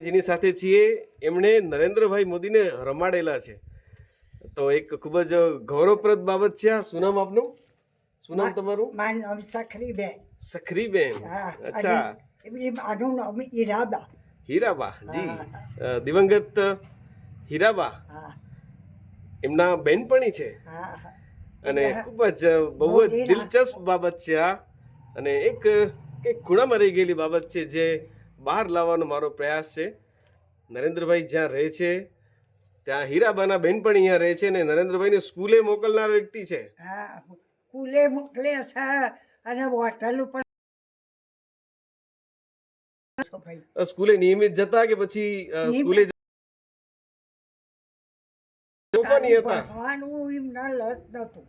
જેની સાથે છીએ એમણે નરેન્દ્રભાઈ મોદીને રમાડેલા છે, તો એક ખૂબ જ ગૌરવપ્રદ બાબત છે. આ શું નામ આપનું? શું નામ તમારું? મારું નામ સખરીબેન. સખરીબેન. અચ્છા. આનું નામ હીરાબા. હીરાબા જી, દિવંગત હીરાબા એમના બેનપણી છે. અને ખૂબ જ બહુ જ દિલચસ્પ બાબત છે આ, અને એક ખૂણામાં રહી ગયેલી બાબત છે જે બહાર લાવવાનો મારો પ્રયાસ છે. નરેન્દ્રભાઈ જ્યાં રહે છે ત્યાં હીરાબાના બેનપણી અહીંયા રહે છે, અને નરેન્દ્રભાઈને સ્કૂલે મોકલનાર વ્યક્તિ છે. સ્કૂલે મોકલે છે અને હોટલ ઉપર સ્કૂલે નિયમિત જતા કે પછી સ્કૂલે તોફાની હતા? ભણવાનું એમના લસ નતું.